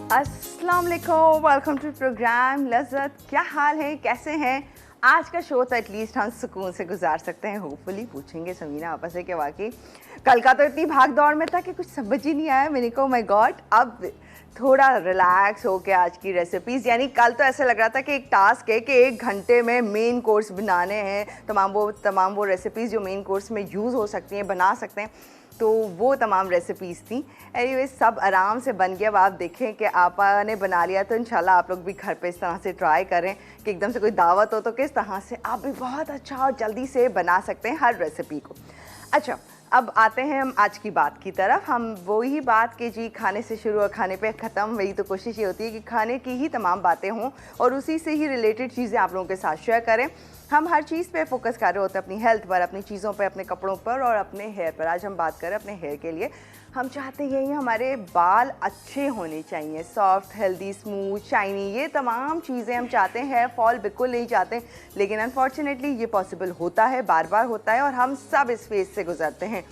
अस्सलाम वालेकुम, welcome to programme लज़्ज़त। क्या हाल है, कैसे हैं? आज का शो तो एटलीस्ट हम सुकून से गुजार सकते हैं। होपफुली पूछेंगे समीना आपस से कि वाकई कल का तो इतनी भाग दौड़ में था कि कुछ समझ ही नहीं आया। मैंने कहा माय गॉड, अब थोड़ा रिलैक्स होके आज की रेसिपीज़, यानी कल तो ऐसे लग रहा था कि एक टास्क है कि 1 घंटे में मेन कोर्स बनाने हैं, तमाम वो रेसिपीज़ जो मेन कोर्स में यूज़ हो सकती हैं, बना सकते हैं, तो वो तमाम रेसिपीज़ थी। एनीवेज सब आराम से बन गया। अब आप देखें कि आपा ने बना लिया, तो इंशाल्लाह आप लोग भी घर पे इस तरह से ट्राई करें कि एकदम से कोई दावत हो तो किस तरह से आप भी बहुत अच्छा और जल्दी से बना सकते हैं हर रेसिपी को। अच्छा, अब आते हैं हम आज की बात की तरफ। हम वही बात कि जी खाने से शुरू और खाने पे ख़त्म, वही तो कोशिश ये होती है कि खाने की ही तमाम बातें हों और उसी से ही रिलेटेड चीज़ें आप लोगों के साथ शेयर करें। हम हर चीज़ पे फोकस कर रहे होते हैं, अपनी हेल्थ पर, अपनी चीज़ों पे, अपने कपड़ों पर और अपने हेयर पर। आज हम बात करें अपने हेयर के लिए। हम चाहते हैं यही हमारे बाल अच्छे होने चाहिए, सॉफ्ट, हेल्दी, स्मूथ, शाइनी, ये तमाम चीज़ें हम चाहते हैं। हेयर फॉल बिल्कुल नहीं चाहते, लेकिन अनफॉर्चुनेटली ये पॉसिबल होता है, बार बार होता है और हम सब इस फेज से गुजरते हैं।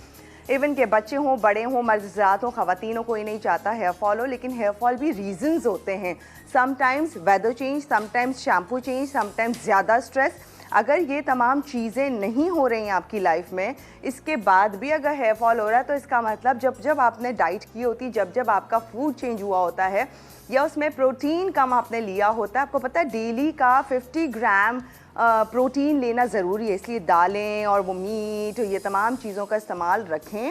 इवन के बच्चे हों, बड़े हों, मर्द हों, ख़वातीन, कोई नहीं चाहता हेयर फॉल हो, लेकिन हेयर फॉल भी रीजंस होते हैं। Sometimes weather change, sometimes shampoo change, sometimes ज़्यादा स्ट्रेस। अगर ये तमाम चीज़ें नहीं हो रही हैं आपकी लाइफ में, इसके बाद भी अगर हेयर फॉल हो रहा है, तो इसका मतलब जब जब आपने डाइट की होती, जब जब आपका फूड चेंज हुआ होता है या उसमें प्रोटीन कम आपने लिया होता है। आपको पता है डेली का 50 ग्राम प्रोटीन लेना ज़रूरी है, इसलिए दालें और वो मीट, ये तमाम चीज़ों का इस्तेमाल रखें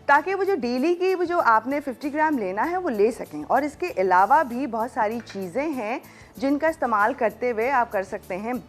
ताकि वो जो डेली की वो जो आपने 50 ग्राम लेना है वो ले सकें। और इसके अलावा भी बहुत सारी चीज़ें हैं जिनका इस्तेमाल करते हुए आप कर सकते हैं।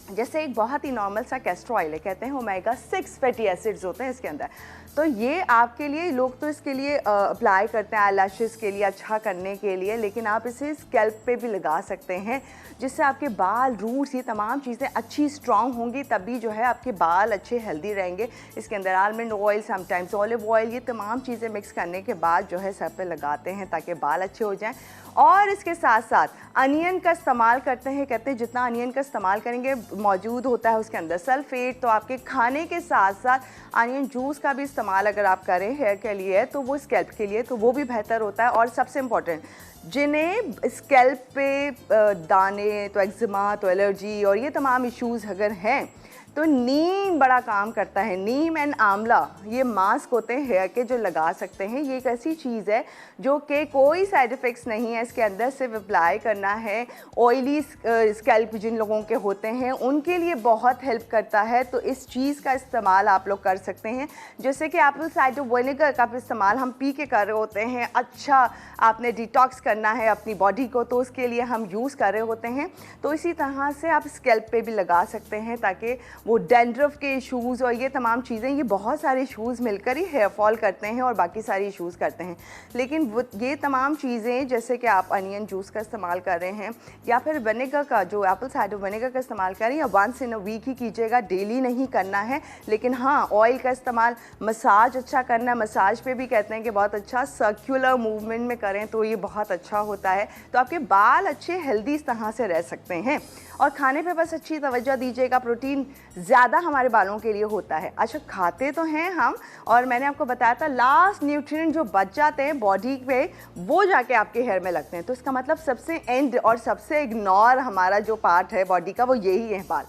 जैसे एक बहुत ही नॉर्मल सा कैस्टर ऑयल है, कहते हैं ओमेगा 6 फैटी एसिड्स होते हैं इसके अंदर, तो ये आपके लिए, लोग तो इसके लिए अप्लाई करते हैं आईलैशेस के लिए, अच्छा करने के लिए, लेकिन आप इसे स्कैल्प पे भी लगा सकते हैं जिससे आपके बाल, रूट्स, ये तमाम चीज़ें अच्छी स्ट्रॉन्ग होंगी, तभी जो है आपके बाल अच्छे हेल्दी रहेंगे। इसके अंदर almond oil, sometimes olive oil, ये तमाम चीज़ें मिक्स करने के बाद जो है सर पे लगाते हैं ताकि बाल अच्छे हो जाएं। और इसके साथ साथ अनियन का इस्तेमाल करते हैं। कहते हैं जितना अनियन का इस्तेमाल करेंगे, मौजूद होता है उसके अंदर सल्फेट, तो आपके खाने के साथ साथ अनियन जूस का भी इस्तेमाल अगर आप करें हेयर के लिए, तो वो स्कैल्प के लिए तो वो भी बेहतर होता है। और सबसे इम्पॉर्टेंट, जिन्हें स्कैल्प पे दाने, तो एक्जिमा, तो एलर्जी और ये तमाम इश्यूज़ अगर हैं, तो नीम बड़ा काम करता है। नीम एंड आंवला, ये मास्क होते हैं हेयर के जो लगा सकते हैं। ये एक ऐसी चीज़ है जो कि कोई साइड इफ़ेक्ट्स नहीं है इसके अंदर, सिर्फ अप्लाई करना है। ऑयली स्कैल्प जिन लोगों के होते हैं उनके लिए बहुत हेल्प करता है, तो इस चीज़ का इस्तेमाल आप लोग कर सकते हैं। जैसे कि एप्पल साइडर विनेगर का इस्तेमाल हम पी के कर रहे होते हैं, अच्छा आपने डिटॉक्स करना है अपनी बॉडी को, तो उसके लिए हम यूज़ कर रहे होते हैं। तो इसी तरह से आप स्कैल्प पे भी लगा सकते हैं ताकि वो डैंड्रफ के इशूज़ और ये तमाम चीज़ें, ये बहुत सारे इशूज़ मिलकर ही हेयर फॉल करते हैं और बाकी सारी इशूज़ करते हैं। लेकिन वो ये तमाम चीज़ें, जैसे कि आप अनियन जूस का इस्तेमाल कर रहे हैं या फिर विनेगर का, जो एप्पल साइडर विनेगर का इस्तेमाल करें, या वंस इन अ वीक ही कीजिएगा, डेली नहीं करना है। लेकिन हाँ, ऑयल का इस्तेमाल, मसाज अच्छा करना है। मसाज पे भी कहते हैं कि बहुत अच्छा सर्कुलर मूवमेंट में करें तो ये बहुत अच्छा होता है, तो आपके बाल अच्छे हेल्दी इस तरह से रह सकते हैं। और खाने पे बस अच्छी तवज्जो दीजिएगा, प्रोटीन ज़्यादा हमारे बालों के लिए होता है। अच्छा, खाते तो हैं हम, और मैंने आपको बताया था लास्ट न्यूट्रिएंट जो बच जाते हैं बॉडी पे, वो जाके आपके हेयर में लगते हैं। तो इसका मतलब सबसे एंड और सबसे इग्नोर हमारा जो पार्ट है बॉडी का, वो यही है बाल।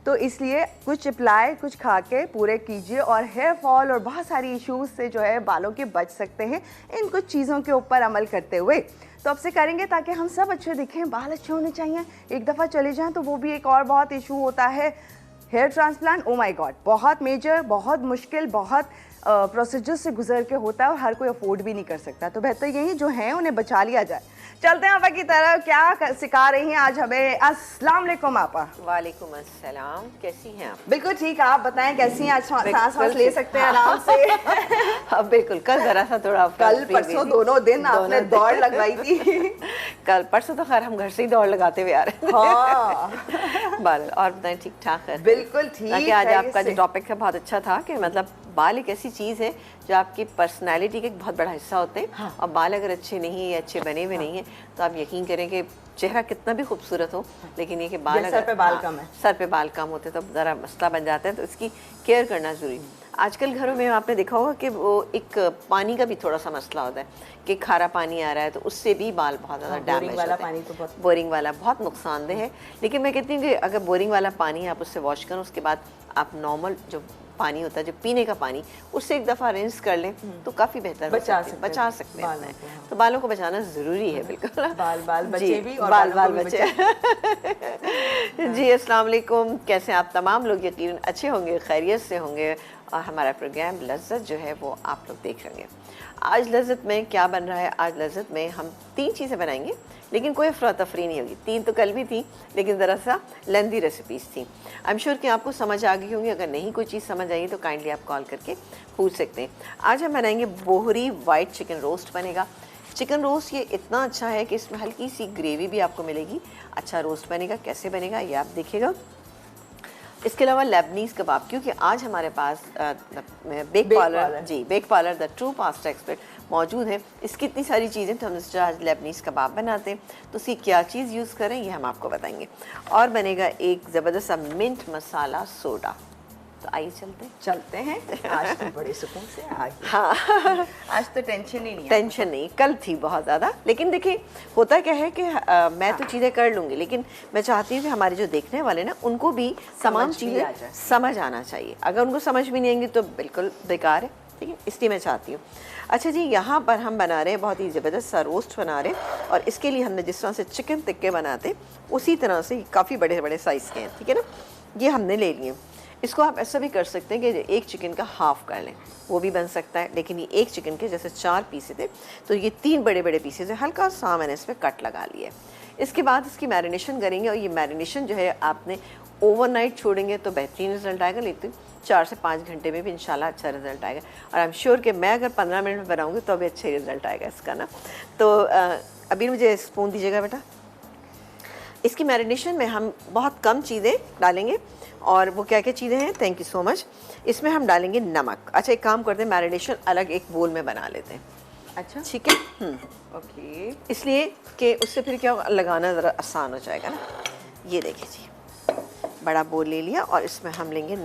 तो इसलिए कुछ अप्लाई, कुछ खा के पूरे कीजिए और हेयर फॉल और बहुत सारी इश्यूज़ से जो है बालों के बच सकते हैं इन कुछ चीज़ों के ऊपर अमल करते हुए। तो अब से करेंगे ताकि हम सब अच्छे दिखें, बाल अच्छे होने चाहिए। एक दफ़ा चले जाएं तो वो भी एक और बहुत इशू होता है, hair transplant. Oh my god, बहुत मेजर, बहुत मुश्किल, बहुत प्रोसीजर से गुजर के होता है और हर कोई अफोर्ड भी नहीं कर सकता। तो बेहतर यही जो हैं उन्हें बचा लिया जाए। चलते हैं आपा की तरफ, क्या सिखा रही हैं आज हमें। अस्सलाम वालेकुम आपा। वालेकुम अस्सलाम, कैसी हैं आप? बिल्कुल ठीक, आप बताएं कैसी हैं? आज सांस वास ले सकते हैं आराम से? हाँ बिल्कुल, कल जरा सा थोड़ा, कल परसों दोनों दिन आपने दौड़ लगवाई थी। कल परसों तो खैर हम घर से ही दौड़ लगाते हुए आ रहे थे। हाँ। बाल और बताएं, ठीक ठाक है? बिल्कुल ठीक। आज आपका जो टॉपिक था बहुत अच्छा था कि मतलब बाल एक ऐसी चीज़ है जो आपकी पर्सनालिटी का एक बहुत बड़ा हिस्सा होते हैं। हाँ। और बाल अगर अच्छे नहीं है, अच्छे बने हुए नहीं हैं, तो आप यकीन करें कि चेहरा कितना भी खूबसूरत हो, लेकिन ये कि बाल, सर पे बाल कम है, सर पे बाल कम होते तो ज़रा मसला बन जाता है, तो इसकी केयर करना ज़रूरी है। आजकल घरों में आपने देखा होगा कि वो एक पानी का भी थोड़ा सा मसला होता है कि खारा पानी आ रहा है, तो उससे भी बाल बहुत ज़्यादा डैमेज होते हैं। पानी तो बहुत बोरिंग वाला बहुत नुकसानदेह है। लेकिन मैं कहती हूँ कि अगर बोरिंग वाला पानी आप उससे वॉश करें, उसके बाद आप नॉर्मल जो पानी होता है, जो पीने का पानी, उससे एक दफ़ा रिंस कर लें तो काफ़ी बेहतर बचा सकते हैं अपने। तो बालों को बचाना ज़रूरी है, बिल्कुल। बाल बचे भी और बाल बचे। जी, अस्सलाम वालेकुम। कैसे आप तमाम लोग? यकीनन अच्छे होंगे, खैरियत से होंगे। और हमारा प्रोग्राम लज़्ज़त जो है वो आप लोग देख रहे हैं। आज लज़्ज़त में क्या बन रहा है? आज लज़्ज़त में हम 3 चीज़ें बनाएंगे, लेकिन कोई अफरा तफरी नहीं होगी। 3 तो कल भी थी, लेकिन ज़रा सा लेंदी रेसिपीज़ थी। आई एम श्योर कि आपको समझ आ गई होंगी। अगर नहीं कोई चीज़ समझ आई तो काइंडली आप कॉल करके पूछ सकते हैं। आज हम बनाएंगे बोहरी वाइट चिकन रोस्ट बनेगा। चिकन रोस्ट ये इतना अच्छा है कि इसमें हल्की सी ग्रेवी भी आपको मिलेगी। अच्छा रोस्ट बनेगा। कैसे बनेगा ये आप देखिएगा। इसके अलावा लेबनीज़ कबाब, क्योंकि आज हमारे पास bake parlour the true pasta expert मौजूद है। इसकी इतनी सारी चीज़ें, तो हम इससे आज लेबनीज़ कबाब बनाते हैं। तो उसकी क्या चीज़ यूज़ करें ये हम आपको बताएंगे। और बनेगा एक ज़बरदस्त सा मिंट मसाला सोडा। तो आइए चलते हैं। आज तो बड़े सुकून से आ गए। हाँ, आज तो टेंशन ही नहीं है। टेंशन नहीं, कल थी बहुत ज़्यादा। लेकिन देखिए होता क्या है कि मैं तो चीज़ें कर लूँगी, लेकिन मैं चाहती हूँ कि हमारे जो देखने वाले ना, उनको भी तमाम चीज़ें समझ आना चाहिए। अगर उनको समझ भी नहीं आएंगी तो बिल्कुल बेकार है, ठीक है। इसलिए मैं चाहती हूँ। अच्छा जी, यहाँ पर हम बना रहे हैं बहुत ही ज़बरदस्त सा रोस्ट बना रहे हैं। और इसके लिए हमने जिस तरह से चिकन टिक्के बनाते उसी तरह से काफ़ी बड़े बड़े साइज़ के हैं, ठीक है ना। ये हमने ले लिए। इसको आप ऐसा भी कर सकते हैं कि एक चिकन का हाफ़ कर लें, वो भी बन सकता है। लेकिन ये एक चिकन के जैसे 4 पीसेस थे, तो ये 3 बड़े बड़े पीसेस है। हल्का सा मैंने इस पर कट लगा लिया है। इसके बाद इसकी मैरिनेशन करेंगे। और ये मैरिनेशन जो है आपने ओवरनाइट छोड़ेंगे तो बेहतरीन रिजल्ट आएगा। लेकिन 4 से 5 घंटे में भी इंशाल्लाह अच्छा रिजल्ट आएगा। और आई एम श्योर कि मैं अगर 15 मिनट में बनाऊँगी तो भी अच्छे रिजल्ट आएगा इसका ना। तो अभी मुझे स्पून दीजिएगा बेटा। इसकी मैरिनेशन में हम बहुत कम चीज़ें डालेंगे। और वो क्या क्या चीज़ें हैं? Thank you so much. इसमें हम डालेंगे नमक। अच्छा, एक काम करते हैं, मैरिनेशन अलग एक बोल में बना लेते हैं। अच्छा, ठीक है। ओके। इसलिए कि उससे फिर क्या लगाना ज़रा आसान हो जाएगा ना। ये देखिए जी, बड़ा बोल ले लिया। और इसमें हम लेंगे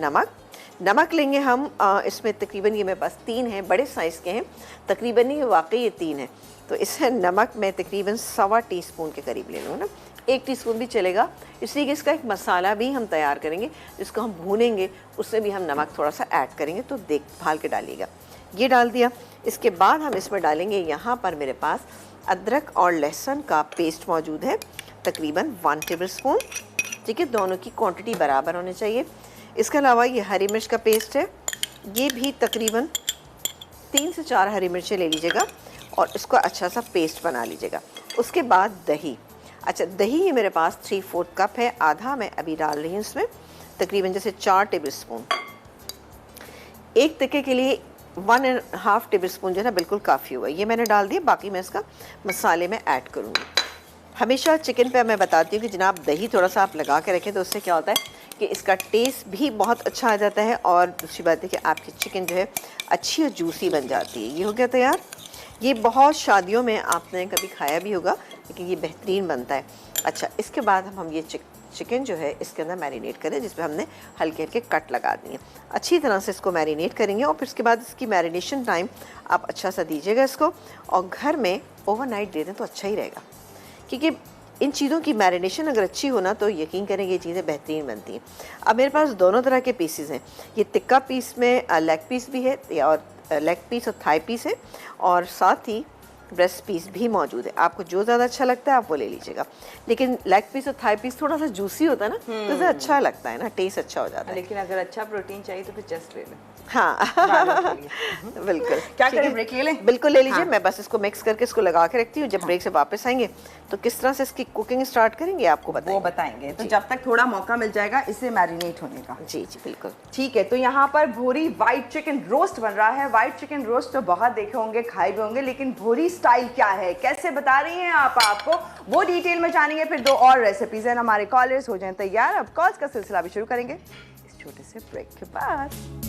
नमक लेंगे हम। इसमें तकरीबन ये मेरे पास 3 हैं, बड़े साइज़ के हैं तकरीबन। नहीं, वाकई ये 3 है। तो इसमें नमक मैं तकरीबन 1.25 टीस्पून के करीब ले लूँगा ना। 1 टीस्पून भी चलेगा, इसलिए कि इसका एक मसाला भी हम तैयार करेंगे जिसको हम भूनेंगे। उसमें भी हम नमक थोड़ा सा ऐड करेंगे, तो देखभाल के डालिएगा। ये डाल दिया। इसके बाद हम इसमें डालेंगे, यहाँ पर मेरे पास अदरक और लहसुन का पेस्ट मौजूद है, तकरीबन 1 टेबल स्पून। ठीक है, दोनों की क्वांटिटी बराबर होनी चाहिए। इसके अलावा ये हरी मिर्च का पेस्ट है, ये भी तकरीबन 3 से 4 हरी मिर्चें ले लीजिएगा और इसको अच्छा सा पेस्ट बना लीजिएगा। उसके बाद दही। अच्छा, दही ये मेरे पास 3/4 कप है, आधा मैं अभी डाल रही हूँ इसमें, तकरीबन जैसे 4 टेबल स्पून। एक टिक्के के लिए 1.5 टेबल स्पून जो है ना बिल्कुल काफ़ी होगा। ये मैंने डाल दिया, बाकी मैं इसका मसाले में ऐड करूँगी। हमेशा चिकन पे मैं बताती हूँ कि जनाब दही थोड़ा सा आप लगा के रखें, तो उससे क्या होता है कि इसका टेस्ट भी बहुत अच्छा आ जाता है। और दूसरी बात है कि आपकी चिकन जो है अच्छी और जूसी बन जाती है। ये हो गया तैयार। ये बहुत शादियों में आपने कभी खाया भी होगा, लेकिन ये बेहतरीन बनता है। अच्छा, इसके बाद हम ये चिकन जो है इसके अंदर मैरिनेट करें, जिसमें हमने हल्के हल्के कट लगा दिए। अच्छी तरह से इसको मैरिनेट करेंगे और फिर उसके बाद इसकी मैरिनेशन टाइम आप अच्छा सा दीजिएगा इसको। और घर में ओवरनाइट दे दें तो अच्छा ही रहेगा, क्योंकि इन चीज़ों की मैरिनेशन अगर अच्छी हो ना तो यकीन करेंगे ये चीज़ें बेहतरीन बनती हैं। अब मेरे पास दोनों तरह के पीसेस हैं। ये टिक्का पीस में लेग पीस भी है, और लेग पीस और थाई पीस है, और साथ ही ब्रेस्ट पीस भी मौजूद है। आपको जो ज़्यादा अच्छा लगता है आप वो ले लीजिएगा। लेकिन लेग पीस और थाई पीस थोड़ा सा जूसी होता है ना, तो ज़्यादा अच्छा लगता है ना, टेस्ट अच्छा हो जाता है। लेकिन अगर अच्छा प्रोटीन चाहिए तो फिर जस्ट ले लें। हाँ बिल्कुल। क्या करें, ब्रेक ले लें? बिल्कुल ले लीजिए। मैं बस इसको मिक्स करके इसको लगा के रखती हूँ। जब ब्रेक से वापस आएंगे तो किस तरह से इसकी कुकिंग स्टार्ट करेंगे आपको वो बताएंगे। तो जब तक थोड़ा मौका मिल जाएगा इसे मैरिनेट होने का। जी जी बिल्कुल ठीक है। तो यहाँ पर भोरी वाइट चिकन रोस्ट बन रहा है। वाइट चिकन रोस्ट तो बहुत देखे होंगे, खाए भी होंगे, लेकिन भोरी स्टाइल क्या है, कैसे बता रही हैं आप आपको, वो डिटेल में जानेंगे। फिर 2 और रेसिपीज हैं। हमारे कॉलर्स हो जाएं तैयार। अब कॉल्स का सिलसिला भी शुरू करेंगे इस छोटे से ब्रेक के बाद।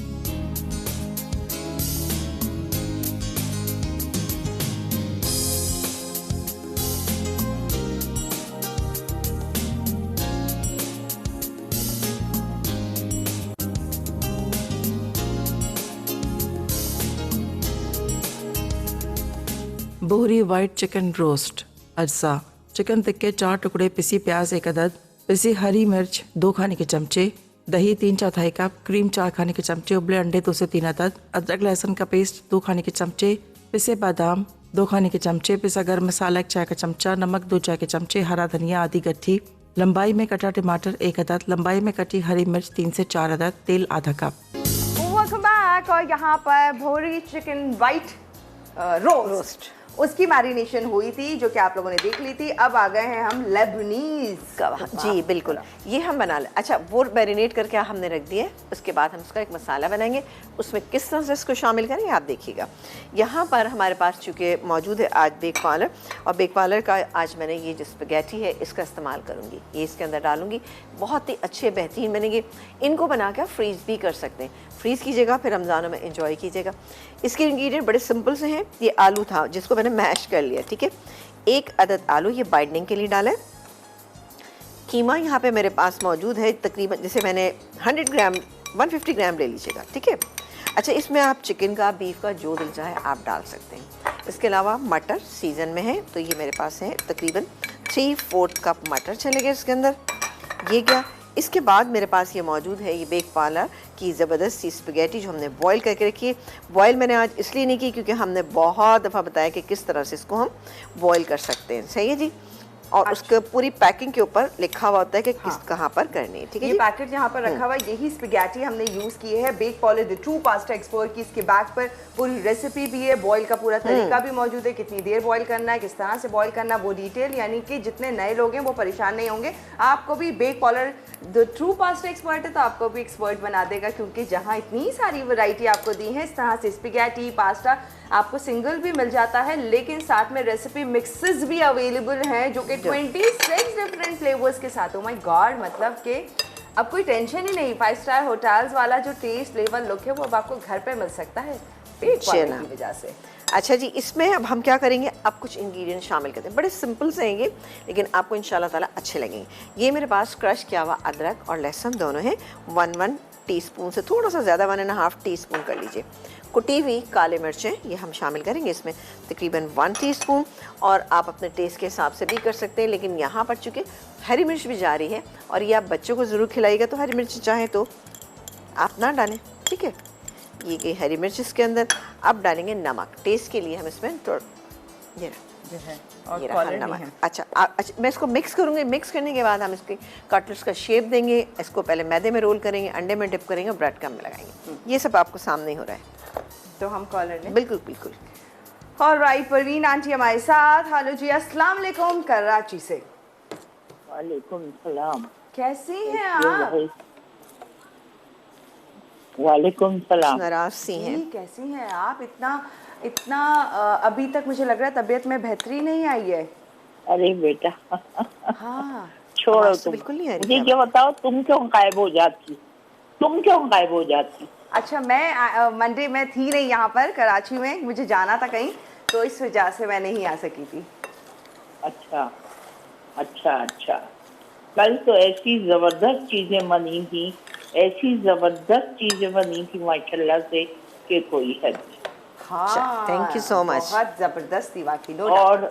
बोहरी वाइट चिकन रोस्ट अज्जा, चिकन टिक्के 4 टुकड़े, पिसी प्याज 1 अदद, पिसी हरी मिर्च 2 खाने के चमचे, दही 3/4 कप, क्रीम 4 खाने के चमचे, उबले अंडे 2 से 3 अदद, अदरक लहसुन का पेस्ट 2 खाने के चमचे, पिसे बादाम 2 खाने के चमचे, पिसा गर्म मसाला 1 चाय का चमचा, नमक 2 चाय के चमचे, हरा धनिया आधी गट्ठी, लंबाई में कटा टमाटर 1 अदद, लंबाई में कटी हरी मिर्च 3 से 4 अदद, तेल आधा कप। Welcome back. और यहाँ पर भोरी चिकन वाइट रोस्ट उसकी मैरिनेशन हुई थी जो कि आप लोगों ने देख ली थी। अब आ गए हैं हम लेबनीज। जी बिल्कुल, ये हम बना ले। अच्छा, वो मैरिनेट करके हमने रख दिए, उसके बाद हम उसका एक मसाला बनाएंगे। उसमें किस तरह से इसको शामिल करेंगे आप देखिएगा। यहाँ पर हमारे पास चूँकि मौजूद है आज बेक पार्लर, और बेक पार्लर का आज मैंने ये जो स्पैगेटी है इसका इस्तेमाल करूँगी, ये इसके अंदर डालूँगी। बहुत ही अच्छे बेहतरीन बनेंगे। इनको बना कर फ्रीज़ भी कर सकते हैं, फ्रीज़ कीजिएगा फिर रमज़ानों में एंजॉय कीजिएगा। इसके इंग्रेडिएंट बड़े सिंपल से हैं। ये आलू था जिसको मैंने मैश कर लिया, ठीक है। 1 अदद आलू ये बाइंडिंग के लिए डाला है। कीमा यहाँ पे मेरे पास मौजूद है तकरीबन, जैसे मैंने 100 ग्राम 150 ग्राम ले लीजिएगा, ठीक है। अच्छा, इसमें आप चिकन का बीफ का जो दिल चाहे आप डाल सकते हैं। इसके अलावा मटर सीज़न में है तो ये मेरे पास है तकरीबन 3/4 कप मटर चलेगा इसके अंदर। ये क्या, इसके बाद मेरे पास ये मौजूद है ये बेक पार्लर की ज़बरदस्त सी स्पैगेटी जो हमने बॉईल करके रखी है। बॉईल मैंने आज इसलिए नहीं की क्योंकि हमने बहुत दफ़ा बताया कि किस तरह से इसको हम बॉईल कर सकते हैं, सही है जी। और उसके पूरी पैकिंग के ऊपर लिखा हुआ होता है कि किस कहाँ पर करनी है, ठीक है। ये पैकेट यहाँ पर रखा हुआ है, यही स्पैगेटी हमने यूज की है Bake parlour the true pasta explore की। इसके बैक पर पूरी रेसिपी भी है, बॉईल का पूरा तरीका भी मौजूद है, कितनी देर बॉईल करना है, किस तरह से बॉईल करना, वो डिटेल, यानी कि जितने नए लोग हैं वो परेशान नहीं होंगे। आपको भी Bake parlour the true pasta expert है तो आपको भी एक्सपर्ट बना देगा, क्योंकि जहाँ इतनी सारी वैरायटी आपको दी है इस तरह से स्पैगेटी पास्ता आपको सिंगल भी मिल जाता है, लेकिन साथ में रेसिपी मिक्सेस भी अवेलेबल हैं जो कि 26 डिफरेंट फ्लेवर्स के साथ। ओ माय गॉड, मतलब कि अब कोई टेंशन ही नहीं। 5 स्टार होटल्स वाला जो टेस्ट फ्लेवर लुक है वो अब आपको घर पे मिल सकता है बेक पार्लर की वजह से। अच्छा जी, इसमें अब हम क्या करेंगे, अब कुछ इंग्रेडिएंट शामिल करते हैं। बड़े सिंपल से हैं ये, लेकिन आपको इंशाल्लाह ताला अच्छे लगेंगे। ये मेरे पास क्रश किया हुआ अदरक और लहसुन दोनों हैं, 1 टीस्पून से थोड़ा सा ज़्यादा 1.5 टीस्पून कर लीजिए। कुटी हुई काले मिर्चें ये हम शामिल करेंगे इसमें तकरीबन 1 टीस्पून, और आप अपने टेस्ट के हिसाब से भी कर सकते हैं, लेकिन यहाँ पर चूँकि हरी मिर्च भी जा रही है और ये आप बच्चों को ज़रूर खिलाइएगा तो हरी मिर्च चाहें तो आप ना डालें, ठीक है। ये गई हरी मिर्च इसके अंदर। अब डालेंगे नमक टेस्ट के लिए, हम इसमें तो ये नमक। अच्छा, मैं इसको मिक्स करूँगी। मिक्स करने के बाद हम इसके कटलेट्स का शेप देंगे। इसको पहले मैदे में रोल करेंगे, अंडे में डिप करेंगे और ब्रेड क्रम्ब में लगाएंगे। ये सब आपको सामने हो रहा है, तो हम कॉलर लें। बिल्कुल बिल्कुल। ऑलराइट, परवीन आंटी हमारे साथ। हेलो जी, अस्सलाम वालेकुम कराची से। वालेकुम सलाम। कैसी हैं आप? वालेकुम सलाम। नाराज सी हैं। जी, कैसी हैं आप? इतना अभी तक मुझे लग रहा है तबीयत में बेहतरी नहीं आई है। अरे बेटा हाँ, छोड़ो तुम, बिल्कुल नहीं आ रही। मुझे ये बताओ तुम क्यों गायब हो जाती? तुम क्यों गायब हो जाती? अच्छा, मैं मंडे में थी नहीं यहाँ पर कराची में, मुझे जाना था कहीं, तो इस वजह से मैं नहीं आ सकी थी। अच्छा अच्छा अच्छा, कल तो ऐसी जबरदस्त चीजें बनी थी, ऐसी जबरदस्त चीजें बनी थी माशाल्लाह से कि कोई हद नहीं। हाँ, थैंक यू सो मच। बहुत जबरदस्त थी वाकई। नो और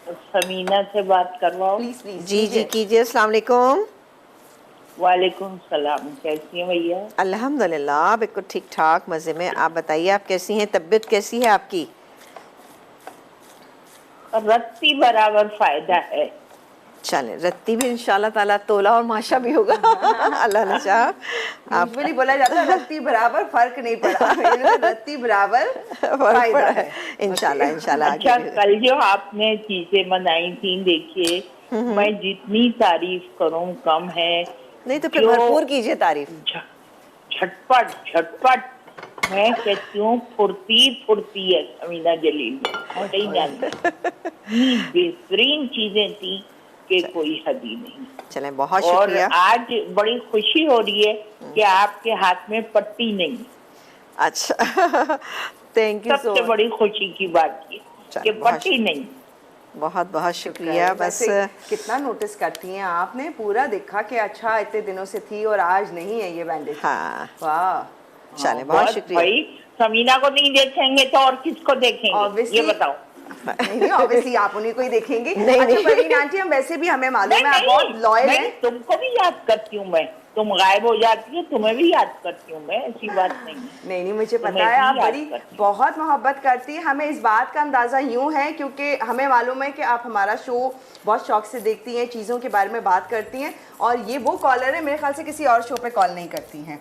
समीना से बात करवाओ। Please please. जी जी कीजिए। अस्सलाम वालेकुम। वालेकुम सलाम। कैसी हैं भैया? अल्हम्दुलिल्लाह बिल्कुल ठीक ठाक मज़े में। आप बताइए आप कैसी हैं, तबीयत कैसी है आपकी? रत्ती बराबर फायदा है। चले, रत्ती भी इंशाल्लाह ताला तोला और माशा भी होगा अल्लाह ने चाहा। आप यूजुअली बोला जाता है रत्ती बराबर फर्क नहीं पड़ा, रत्ती बराबर फायदा है इंशाल्लाह इंशाल्लाह। अच्छा, कल जो आपने चीजें बनाई थी, देखिए मैं जितनी तारीफ करूं कम है। नहीं तो फिर भरपूर कीजिए तारीफ। झटपट झटपट मैं कहती हूँ, फुर्ती फुर्ती है समीना जलील में, नहीं जानती। बेहतरीन चीजें थी कि कोई हद ही नहीं। चलें, बहुत और शुक्रिया। आज बड़ी खुशी हो रही है कि आपके हाथ में पट्टी नहीं। अच्छा थैंक यू सो सबसे मच। बड़ी खुशी की बात ये कि पट्टी नहीं। बहुत बहुत शुक्रिया। बस कितना नोटिस करती हैं आपने, पूरा देखा कि अच्छा इतने दिनों से थी और आज नहीं है ये बैंडेज। हाँ, वाह, चलें, बहुत शुक्रिया। भाई समीना को नहीं देखेंगे तो और किसको देखेंगे? ये बताओ। नहीं ऑब्वियसली आप उन्हीं को ही देखेंगी। नहीं, अच्छा नहीं। परवीन आंटी, हम वैसे भी हमें मालूम है आप बहुत लॉयल नहीं, हैं। तुमको भी याद करती हूँ मैं, तुम गायब हो जाती हो, तुम्हें भी याद करती हूँ मैं, ऐसी बात नहीं है। नहीं मुझे तुम्हें पता है भी आप याद बड़ी करती हूँ। बहुत मोहब्बत करती हैं। हमें इस बात का अंदाज़ा यूं है क्योंकि हमें मालूम है कि आप हमारा शो बहुत शौक से देखती हैं, चीज़ों के बारे में बात करती हैं, और ये वो कॉलर है मेरे ख्याल से किसी और शो पे कॉल नहीं करती हैं।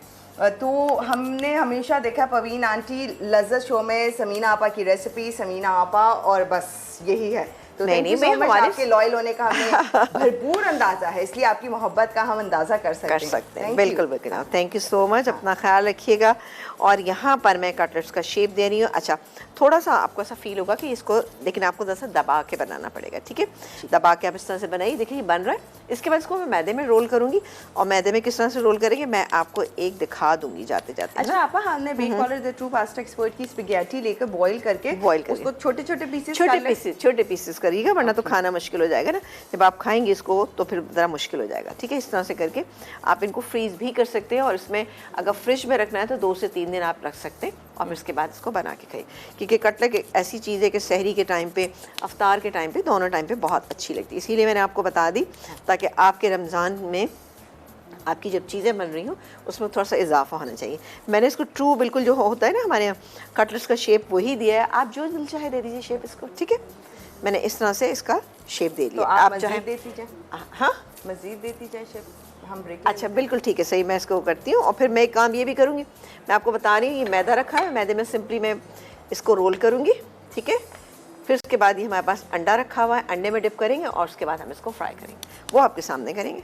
तो हमने हमेशा देखा परवीन आंटी लज्जत शो में समीना आपा की रेसिपी, समीना आपा, और बस यही है। तो नहीं, थैंक यू नहीं, सो मैं मच, हमारे- आपके लॉयल होने का हमें भरपूर अंदाज़ा है, इसलिए आपकी मोहब्बत का हम अंदाज़ा कर सकते हैं। हैं। Thank बिल्कुल you. बिल्कुल, थैंक यू सो मच। अपना ख्याल रखिएगा। और यहाँ पर मैं कटलेट्स का शेप दे रही हूँ। अच्छा, थोड़ा सा आपको ऐसा फील होगा कि इसको, लेकिन आपको दरअसल दबा के बनाना पड़ेगा, ठीक है? दबा के आप इस तरह से बनाइए। देखिए ये बन रहा है। इसके बाद इसको मैं मैदे में रोल करूँगी, और मैदे में किस तरह से रोल करेंगे मैं आपको एक दिखा दूंगी जाते जाते। अच्छा आपा, हमने Bake Parlor the true pasta expert की स्पैगेटी लेकर बॉईल करके करके। उसको छोटे छोटे पीसेस छोटे पीसेस करिएगा, वरना तो खाना मुश्किल हो जाएगा ना। जब आप खाएंगे इसको तो फिर ज़रा मुश्किल हो जाएगा, ठीक है? इस तरह से करके आप इनको फ्रीज़ भी कर सकते हैं, और इसमें अगर फ्रिज में रखना है तो 2 से 3 दिन आप रख सकते हैं, और फिर उसके बाद इसको बना के खाइए। क्योंकि कटलेट एक ऐसी चीज़ है कि सहरी के टाइम पे, अफ्तार के टाइम पे, दोनों टाइम पे बहुत अच्छी लगती है। इसीलिए मैंने आपको बता दी, ताकि आपके रमज़ान में आपकी जब चीज़ें बन रही हों उसमें थोड़ा सा इजाफा होना चाहिए। मैंने इसको ट्रू बिल्कुल जो होता है ना हमारे यहाँ कटलेट्स का शेप वही दिया है। आप जो दिल चाहे दे दीजिए शेप इसको, ठीक है? मैंने इस तरह से इसका शेप दे तो दिया। आप चाहे मज़ीद देती जाए, हाँ, मज़ीद देती जाए शेफ, हम ब्रेक। अच्छा बिल्कुल ठीक है, सही। मैं इसको करती हूँ, और फिर मैं एक काम ये भी करूँगी, मैं आपको बता रही हूँ, ये मैदा रखा है, मैदे में सिंपली मैं इसको रोल करूँगी, ठीक है? फिर उसके बाद ये हमारे पास अंडा रखा हुआ है, अंडे में डिप करेंगे, और उसके बाद हम इसको फ्राई करेंगे, वो आपके सामने करेंगे।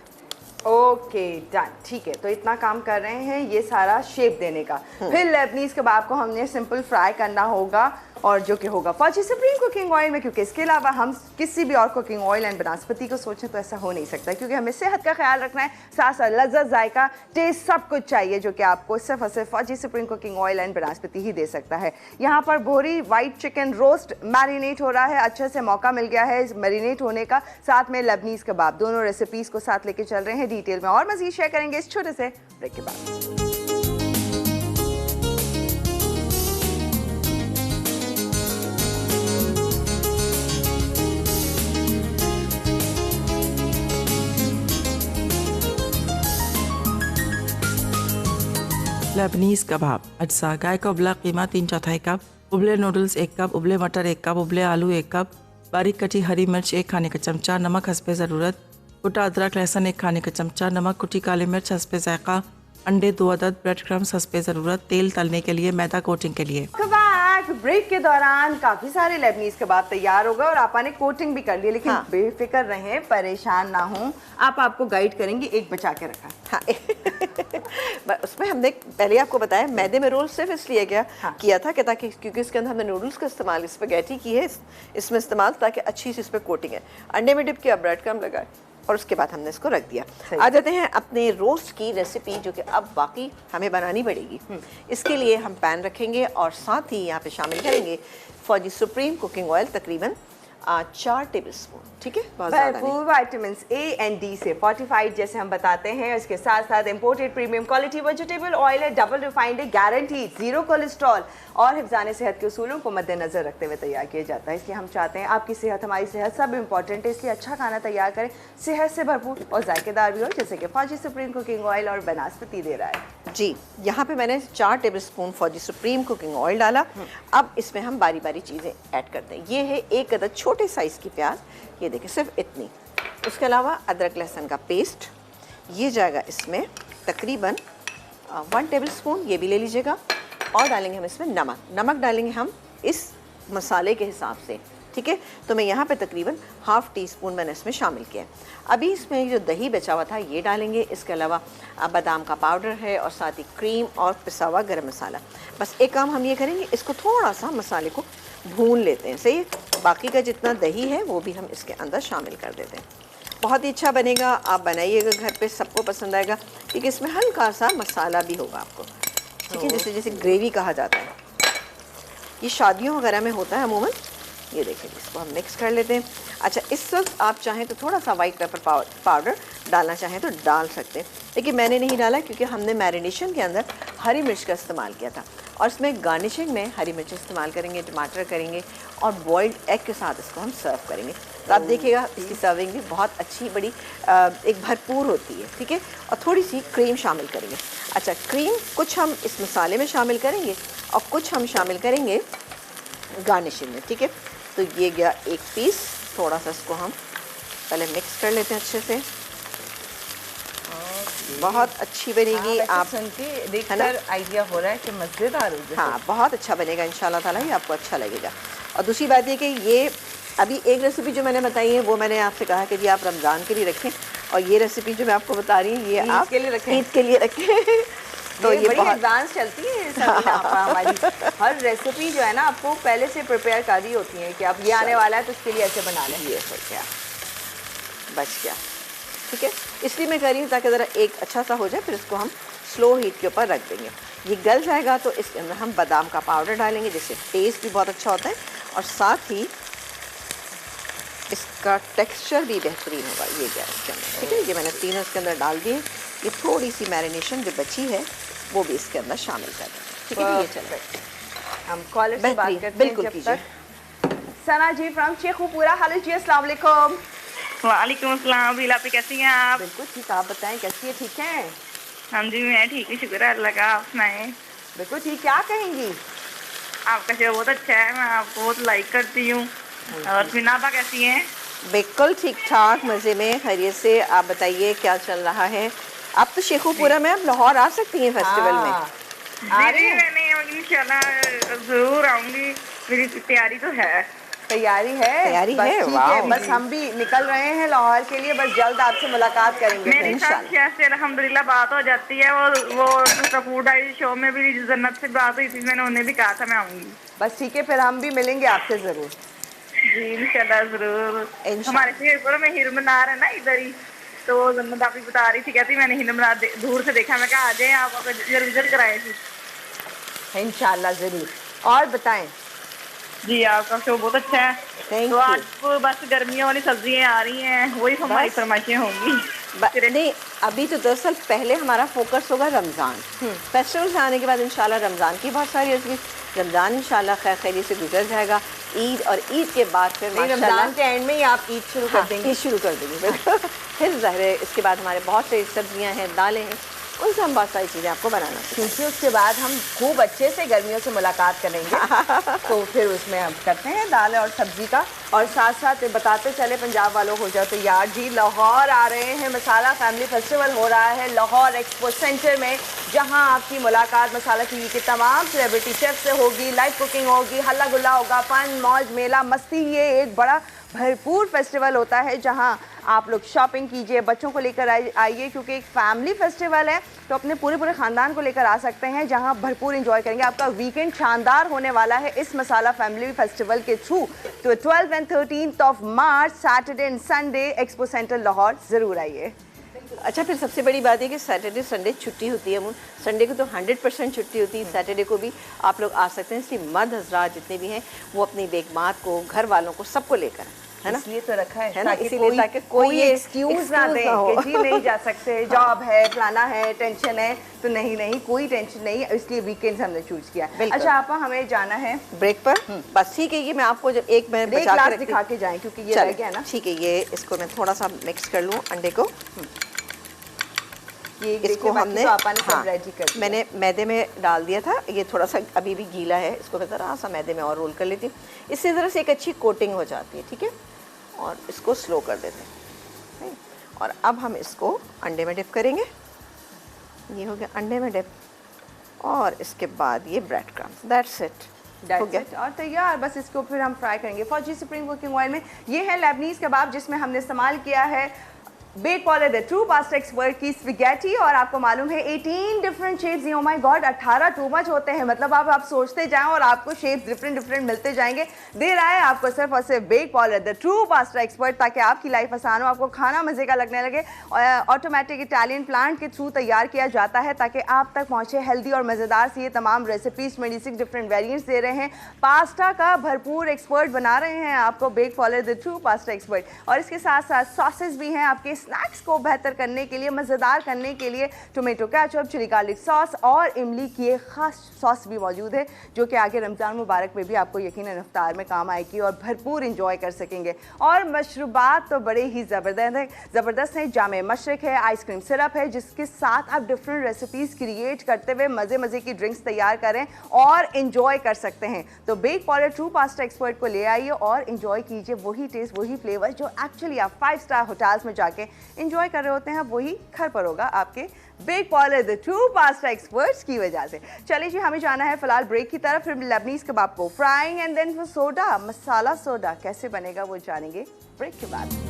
ओके डन, ठीक है। तो इतना काम कर रहे हैं ये सारा शेप देने का। फिर लेबनीज कबाब को हमने सिंपल फ्राई करना होगा, और जो कि होगा फौजी सुप्रीम कुकिंग ऑयल में, क्योंकि इसके अलावा हम किसी भी और कुकिंग ऑयल एंड बनस्पति को सोचें तो ऐसा हो नहीं सकता, क्योंकि हमें सेहत का ख्याल रखना है, साथ साथ लज्जत, जायका, टेस्ट सब कुछ चाहिए, जो कि आपको सिर्फ और सिर्फ फौजी सुप्रीम कुकिंग ऑयल एंड बनस्पति ही दे सकता है। यहाँ पर बोरी वाइट चिकन रोस्ट मैरिनेट हो रहा है, अच्छे से मौका मिल गया है मैरिनेट होने का, साथ में लेबनीज कबाब, दोनों रेसिपीज़ को साथ लेके चल रहे हैं, डिटेल में और मज़ीद शेयर करेंगे इस छोटे से ब्रेक के बाद। लेबनीज कबाब अज्जा गाय का उबला कीमा 3/4 कप, उबले नूडल्स 1 कप, उबले मटर 1 कप, उबले आलू 1 कप, बारीक कटी हरी मिर्च 1 खाने का चमचा, नमक हस्बे ज़रूरत, कुटा अदरक लहसुन 1 खाने का चमचा, नमक, कुटी काली मिर्च हस्बे जायका, अंडे 2 अदद, ब्रेड क्रम्स हस्बे ज़रूरत, तेल तलने के लिए, मैदा कोटिंग के लिए। ब्रेक के दौरान काफी सारे लेबनीज कबाब तैयार हो गए, और आपा ने कोटिंग भी कर ली, लेकिन हाँ। बेफिक्र रहें, परेशान ना हों, आपको गाइड करेंगे, एक बचा के रखा। हाँ उसमें हमने पहले आपको बताया मैदे में रोल सिर्फ इसलिए किया था कि ताकि, क्योंकि इसके अंदर हमने नूडल्स का इस्तेमाल, स्पैगेटी की है इसमें इस्तेमाल, ताकि अच्छी सी इस पर कोटिंग है। अंडे में डिप किया, ब्रेड क्रम्ब लगाए, और उसके बाद हमने इसको रख दिया। आ जाते हैं अपने रोस्ट की रेसिपी, जो कि अब बाकी हमें बनानी पड़ेगी। इसके लिए हम पैन रखेंगे, और साथ ही यहाँ पे शामिल करेंगे फौजी सुप्रीम कुकिंग ऑयल, तकरीबन 4 टेबलस्पून, ठीक है? बहुत ज़्यादा नहीं। भरपूर विटामिन ए एंड डी से फोर्टिफाइड जैसे हम बताते हैं, इसके साथ साथ imported premium quality vegetable oil है, डबल रिफाइंड है, गारंटी, जीरो कोलेस्ट्रॉल, और हिफ्ज़ान सेहत के उसूलों को मद्देनजर रखते हुए तैयार किया जाता है। इसलिए हम चाहते हैं आपकी सेहत, हमारी सेहत सब इंपॉर्टेंट है, इसलिए अच्छा खाना तैयार करें, सेहत से भरपूर और जायकेदार भी हो, जैसे कि फौजी सुप्रीम कुकिंग ऑयल और बनस्पति दे रहा है। जी, यहाँ पे मैंने 4 टेबलस्पून फौजी सुप्रीम कुकिंग ऑयल डाला। अब इसमें हम बारी बारी चीज़ें ऐड करते हैं। ये है 1 अदद छोटे साइज़ की प्याज, ये देखिए सिर्फ इतनी। उसके अलावा अदरक लहसुन का पेस्ट, ये जाएगा इसमें तकरीबन 1 टेबलस्पून, ये भी ले लीजिएगा। और डालेंगे हम इसमें नमक डालेंगे हम इस मसाले के हिसाब से, ठीक है? तो मैं यहाँ पे तकरीबन ½ टीस्पून मैंने इसमें शामिल किया। अभी इसमें जो दही बचा हुआ था ये डालेंगे। इसके अलावा बादाम का पाउडर है, और साथ ही क्रीम और पिसा हुआ गरम मसाला। बस एक काम हम ये करेंगे, इसको थोड़ा सा मसाले को भून लेते हैं, सही है? बाकी का जितना दही है वो भी हम इसके अंदर शामिल कर देते हैं। बहुत ही अच्छा बनेगा, आप बनाइएगा घर पे, सबको पसंद आएगा, क्योंकि इसमें हल्का सा मसाला भी होगा आपको, ठीक है? जैसे ग्रेवी कहा जाता है, ये शादियों वगैरह में होता है अमूमन। ये देखिए, इसको हम मिक्स कर लेते हैं। अच्छा, इस वक्त आप चाहें तो थोड़ा सा वाइट पेपर पाउडर डालना चाहें तो डाल सकते हैं, लेकिन मैंने नहीं डाला, क्योंकि हमने मैरिनेशन के अंदर हरी मिर्च का इस्तेमाल किया था, और इसमें गार्निशिंग में हरी मिर्च इस्तेमाल करेंगे, टमाटर करेंगे और बॉइल्ड एग के साथ इसको हम सर्व करेंगे। तो आप देखिएगा इसकी सर्विंग भी बहुत अच्छी बड़ी एक भरपूर होती है, ठीक है। और थोड़ी सी क्रीम शामिल करेंगे। अच्छा, क्रीम कुछ हम इस मसाले में शामिल करेंगे और कुछ हम शामिल करेंगे गार्निशिंग में, ठीक है। तो ये गया एक पीस, थोड़ा सा इसको हम पहले मिक्स कर लेते हैं अच्छे से। बहुत अच्छी बनेगी। आप सुन के देखकर आइडिया हो रहा है कि मज़ेदार होगी। हाँ, बहुत अच्छा बनेगा इंशाल्लाह ताला, ये आपको अच्छा लगेगा। और दूसरी बात ये कि ये अभी एक रेसिपी जो मैंने बताई है वो मैंने आपसे कहा कि जी आप रमज़ान के लिए रखें, और ये रेसिपी जो मैं आपको बता रही हूँ ये आप के लिए रखें। ईद के लिए रखें। तो ये बड़ी बहुत एडवांस चलती है समीना आपा हमारी। हर रेसिपी जो है ना आपको पहले से प्रिपेयर कर रही होती है कि अब ये आने वाला है तो उसके लिए ऐसे बना लें। ये हो गया, बच गया, ठीक है। इसलिए मैं कर रही हूँ ताकि ज़रा एक अच्छा सा हो जाए, फिर इसको हम स्लो हीट के ऊपर रख देंगे। ये गल जाएगा तो इसके अंदर हम बादाम का पाउडर डालेंगे जिससे टेस्ट भी बहुत अच्छा होता है और साथ ही इसका टेक्सचर भी बेहतरीन होगा। ये गया इसके अंदर, ठीक है। ये मैंने तीनों इसके अंदर डाल दिए। ये थोड़ी सी मैरिनेशन जो बची है वो भी इसके अंदर शामिल कर दें, ठीक है। ये चले हम कॉलर से बात बेहतरीन, करते हैं बिल्कुल जब कीजिए। तक। सना जी फ्रॉम शेखुपुरा, हेलो जी, अस्सलाम वालेकुम। वालेकुम अस्सलाम। बिला पे कैसी हैं आप? बिल्कुल ठीक, आप बताएं कैसी है? ठीक है, हाँ जी मैं ठीक हूँ, शुक्र है अल्लाह का। आप सुनाएं। बिल्कुल ठीक। क्या कहेंगी? आपका शो बहुत अच्छा है, मैं आपको बहुत लाइक करती हूँ। और फिनाबा कैसी हैं? बिल्कुल ठीक ठाक, मज़े में, खैरियत से। आप बताइए क्या चल रहा है? आप तो शेखुपुरा में, आप लाहौर आ सकती हैं फेस्टिवल में। आ रही जी हैं? मैंने इंशाल्लाह जरूर आऊंगी, मेरी तैयारी तो है। तैयारी है, तैयारी बस है, ठीक वाह। है। बस हम भी निकल रहे हैं लाहौर के लिए, बस जल्द आपसे मुलाकात करेंगे फिर मेरी साथ इंशाल्लाह। से अल्हम्दुलिल्लाह बात हो जाती है, और वो दूसरा फूड आई शो में भी जन्नत से बात हुई थी, मैंने उन्हें भी कहा था मैं आऊंगी। बस ठीक है, फिर हम भी मिलेंगे आपसे जरूर। जी इंशाल्लाह जरूर। इंशाल्लाह। हमारे शेरपुर में हीर मीनार है ना इधर ही, तो जन्नत आप ही बता रही थी, कहती मैंने हीर मीनार दूर से देखा। मैं कहा आ जाए आप, विजिट कराए थी। इंशाल्लाह जरूर। और बताएं। जी आपका शो बहुत अच्छा है। Thank तो you. आज तो बस गर्मियों वाली सब्जियां आ रही हैं, वही हमारी बस। फरमाइशें होंगी। नहीं, अभी तो दरअसल पहले हमारा फोकस होगा रमज़ान। फेस्टिवल आने के बाद इंशाल्लाह रमज़ान की बहुत सारी रेसिपी। रमज़ान इंशाल्लाह खैर खैरियत से गुजर जाएगा। ईद, और ईद के बाद फिर माशाल्लाह रमजान के एंड में ही आप ईद शुरू कर हाँ, देंगे। ईद शुरू कर देंगे। फिर ज़ाहिर है इसके बाद हमारे बहुत सारी सब्जियां हैं, दालें हैं, उनसे हम बहुत सारी चीज़ें आपको बनाना सीखेंगे। क्योंकि उसके बाद हम खूब अच्छे से गर्मियों से मुलाकात करेंगे तो फिर उसमें हम करते हैं दाल और सब्जी का। और साथ साथ बताते चले पंजाब वालों हो जाओ तो यार जी, लाहौर आ रहे हैं, मसाला फैमिली फेस्टिवल हो रहा है लाहौर एक्सपो सेंटर में, जहां आपकी मुलाकात मसाला टीवी के तमाम सेलिब्रिटी शेफ से होगी, लाइव कुकिंग होगी, हल्ला गुल्ला होगा, फन मौज मेला मस्ती। ये एक बड़ा भरपूर फेस्टिवल होता है जहां आप लोग शॉपिंग कीजिए, बच्चों को लेकर आइए, क्योंकि एक फैमिली फेस्टिवल है तो अपने पूरे ख़ानदान को लेकर आ सकते हैं, जहां भरपूर एंजॉय करेंगे। आपका वीकेंड शानदार होने वाला है इस मसाला फैमिली फेस्टिवल के थ्रू। तो 12 and 13 March Saturday and Sunday expo centre Lahore ज़रूर आइए। अच्छा, फिर सबसे बड़ी बात है कि सैटरडे संडे छुट्टी होती है। अमून संडे को तो 100% छुट्टी होती है, सैटरडे को भी आप लोग आ सकते हैं। इसलिए मर्द हजरात जितने भी हैं वो अपनी बेगमात को, घर वालों को, सबको लेकर, है ना, इसलिए तो रखा है ना, ताकि इसीलिए ताकि कोई एक्सक्यूज ना दे हो। कि जी नहीं जा सकते, जॉब है, फलाना है, टेंशन है। तो नहीं, कोई टेंशन नहीं, इसलिए वीकेंड्स हमने चूज किया। बिल्कुल। अच्छा आपा, हमें जाना है ब्रेक पर। बस ठीक है, ये मैं आपको जब एक मिनट ब्रेक बचा के लास्ट रखती दिखा के जाएं क्योंकि ये चलो, रह गया ना। ठीक है, ये इसको मैं थोड़ा सा मिक्स कर लूँ अंडे को। ये इसको हमने, तो आपा ने सब हाँ, रेडी कर दिया। मैंने मैदे में डाल दिया था, ये थोड़ा सा अभी भी गीला है, इसको मैं ज़रा सा मैदे में और रोल कर लेती हूँ। इससे ज़रा से एक अच्छी कोटिंग हो जाती है, ठीक है। और इसको स्लो कर देते हैं। और अब हम इसको अंडे में डिप करेंगे। ये हो गया अंडे में डिप, और इसके बाद ये ब्रेड क्रम्स, दैट्स इट, हो गया। और तैयार। बस इसको फिर हम फ्राई करेंगे फौजी सुप्रीम कुकिंग ऑयल में। ये है लेबनीज कबाब, जिसमें हमने इस्तेमाल किया है Bake Parlor the true pasta expert की स्पैगेटी। और आपको मालूम है 18 different shapes. Oh my god, 18 too much होते हैं। मतलब आप सोचते जाएं और आपको शेप्स डिफरेंट मिलते जाएंगे। दे रहा है आपको सिर्फ और सिर्फ Bake Parlor the true pasta expert, ताकि आपकी लाइफ आसान हो, आपको खाना मजे का लगने लगे। ऑटोमेटिक इटालियन प्लांट के थ्रू तैयार किया जाता है ताकि आप तक पहुंचे हेल्दी और मज़ेदार से ये तमाम रेसिपीज। 26 डिफरेंट वेरिएंट्स दे रहे हैं। पास्ता का भरपूर एक्सपर्ट बना रहे हैं आपको Bake Parlor the true pasta expert. और इसके साथ साथ सॉसेस भी हैं आपके स्नैक्स को बेहतर करने के लिए, मज़ेदार करने के लिए tomato ketchup, chilli garlic sauce और इमली की एक ख़ास सॉस भी मौजूद है जो कि आगे रमज़ान मुबारक में भी आपको यकीनन इफ्तार में काम आएगी और भरपूर इंजॉय कर सकेंगे। और मशरूबात तो बड़े ही ज़बरदस्त हैं। जामे मशरक है, आइसक्रीम सिरप है, जिसके साथ आप डिफरेंट रेसिपीज़ क्रिएट करते हुए मज़े की ड्रिंक्स तैयार करें और इंजॉय कर सकते हैं। तो Bake Parlor true pasta expert को ले आइए और इंजॉय कीजिए वही टेस्ट, वही फ्लेवर जो एक्चुअली आप 5 स्टार होटल्स में जाके इंजॉय कर रहे होते हैं, वही घर पर होगा आपके Bake Parlor the true pasta experts की वजह से। चलिए जी, हमें जाना है फिलहाल ब्रेक की तरफ, फिर लेबनीज कबाब को frying and then soda, masala soda कैसे बनेगा वो जानेंगे ब्रेक के बाद।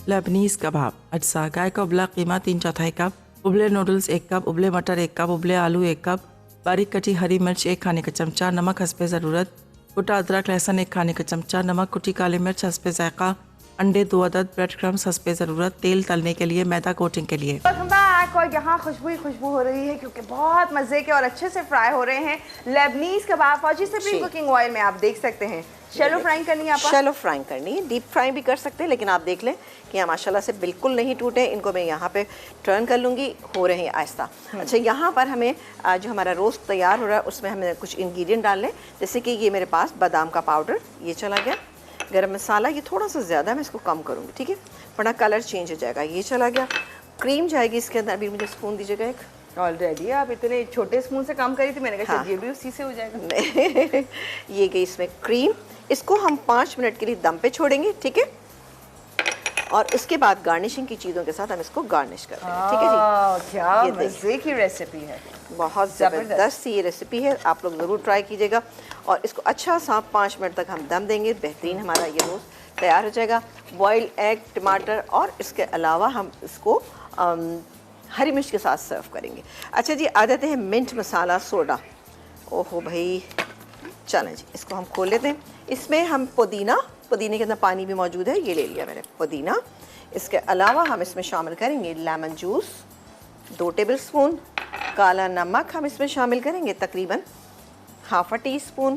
लेबनीज कबाब अज्जा गाय का उबला कीमा 3/4 कप, उबले नूडल्स 1 कप, उबले मटर 1 कप, उबले आलू 1 कप, बारीक कटी हरी मिर्च 1 खाने का चमचा, नमक हस्बे ज़रूरत, कुटा अदरक लहसुन 1 खाने का चमचा, नमक, कुटी काली मिर्च हस्बे जायका, अंडे 2 अदद, ब्रेड क्रम्स हस्बे ज़रूरत, तेल तलने के लिए, मैदा कोटिंग के लिए। Welcome back. और यहाँ खुशबू हो रही है क्योंकि बहुत मज़े के और अच्छे से फ्राई हो रहे हैं लेबनीज कबाब। फौजी से प्री कुकिंग ऑयल में आप देख सकते हैं। शैलो फ्राइंग करनी है आप? शैलो फ्राइंग करनी है, डीप फ्राई भी कर सकते हैं, लेकिन आप देख लें कि यहाँ माशाल्लाह से बिल्कुल नहीं टूटे। इनको मैं यहाँ पे टर्न कर लूँगी, हो रहे हैं आहिस्ता। अच्छा, यहाँ पर हमें जो हमारा रोस्ट तैयार हो रहा है उसमें हमें कुछ इंग्रेडिएंट डालने, जैसे कि ये मेरे पास बादाम का पाउडर ये चला गया, गरम मसाला ये थोड़ा सा ज़्यादा, मैं इसको कम करूँगी, ठीक है, वरना कलर चेंज हो जाएगा। ये चला गया, क्रीम जाएगी इसके अंदर। अभी मुझे स्पून दीजिएगा एक। ऑलरेडी आप इतने छोटे स्पून से कम करी थी, मैंने कहा ये भी उसी से हो जाएगा। ये गई इसमें क्रीम। इसको हम 5 मिनट के लिए दम पे छोड़ेंगे, ठीक है, और उसके बाद गार्निशिंग की चीज़ों के साथ हम इसको गार्निश करते हैं, ठीक है जी। क्या मज़े की रेसिपी है, बहुत ज़बरदस्त ये रेसिपी है, आप लोग ज़रूर ट्राई कीजिएगा। और इसको अच्छा सा 5 मिनट तक हम दम देंगे, बेहतरीन हमारा ये रोस्ट तैयार हो जाएगा। बॉइल्ड एग, टमाटर और इसके अलावा हम इसको हरी मिर्च के साथ सर्व करेंगे। अच्छा जी, आ जाते हैं मिंट मसाला सोडा। ओहो भाई, चलें जी, इसको हम खोल लेते हैं। इसमें हम पुदीने के अंदर पानी भी मौजूद है, ये ले लिया मैंने पुदीना। इसके अलावा हम इसमें शामिल करेंगे लेमन जूस 2 टेबल स्पून, काला नमक हम इसमें शामिल करेंगे तकरीबन ½ टी स्पून,